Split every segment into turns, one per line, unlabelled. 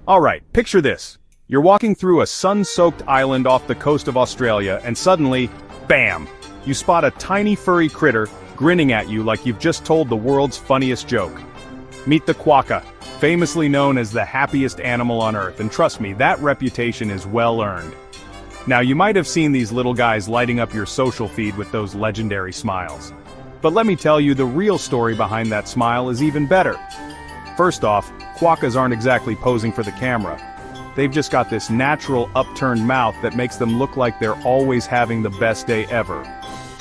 Alright, picture this. You're walking through a sun-soaked island off the coast of Australia and suddenly, bam! You spot a tiny furry critter grinning at you like you've just told the world's funniest joke. Meet the quokka, famously known as the happiest animal on Earth, and trust me, that reputation is well earned. Now you might have seen these little guys lighting up your social feed with those legendary smiles. But let me tell you, the real story behind that smile is even better. First off, quokkas aren't exactly posing for the camera. They've just got this natural upturned mouth that makes them look like they're always having the best day ever.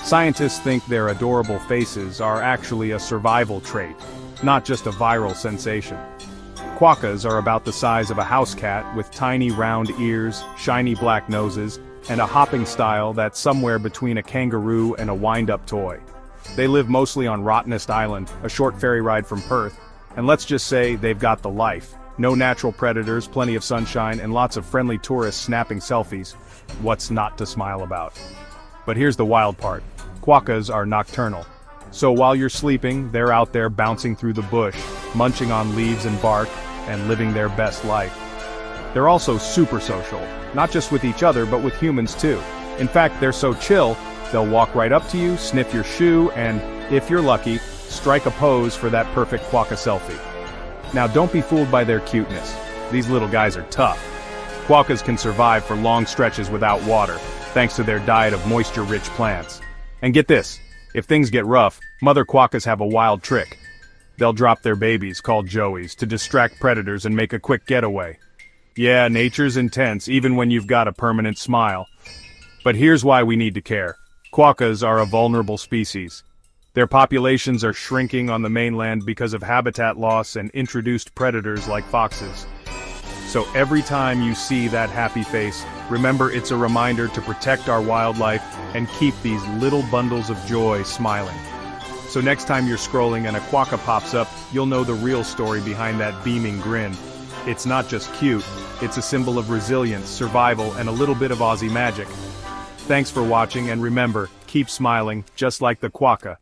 Scientists think their adorable faces are actually a survival trait, not just a viral sensation. Quokkas are about the size of a house cat with tiny round ears, shiny black noses, and a hopping style that's somewhere between a kangaroo and a wind-up toy. They live mostly on Rottenest Island, a short ferry ride from Perth, and let's just say they've got the life. No natural predators, plenty of sunshine, and lots of friendly tourists snapping selfies. What's not to smile about? But here's the wild part. Quokkas are nocturnal. So while you're sleeping, they're out there bouncing through the bush, munching on leaves and bark, and living their best life. They're also super social, not just with each other but with humans too. In fact, they're so chill, they'll walk right up to you, sniff your shoe, and, if you're lucky, strike a pose for that perfect quokka selfie. Now don't be fooled by their cuteness. These little guys are tough. Quokkas can survive for long stretches without water, thanks to their diet of moisture-rich plants. And get this, if things get rough, mother quokkas have a wild trick. They'll drop their babies, called joeys, to distract predators and make a quick getaway. Yeah, nature's intense, even when you've got a permanent smile. But here's why we need to care. Quokkas are a vulnerable species. Their populations are shrinking on the mainland because of habitat loss and introduced predators like foxes. So every time you see that happy face, remember it's a reminder to protect our wildlife and keep these little bundles of joy smiling. So next time you're scrolling and a quokka pops up, you'll know the real story behind that beaming grin. It's not just cute, it's a symbol of resilience, survival, and a little bit of Aussie magic. Thanks for watching, and remember, keep smiling, just like the quokka.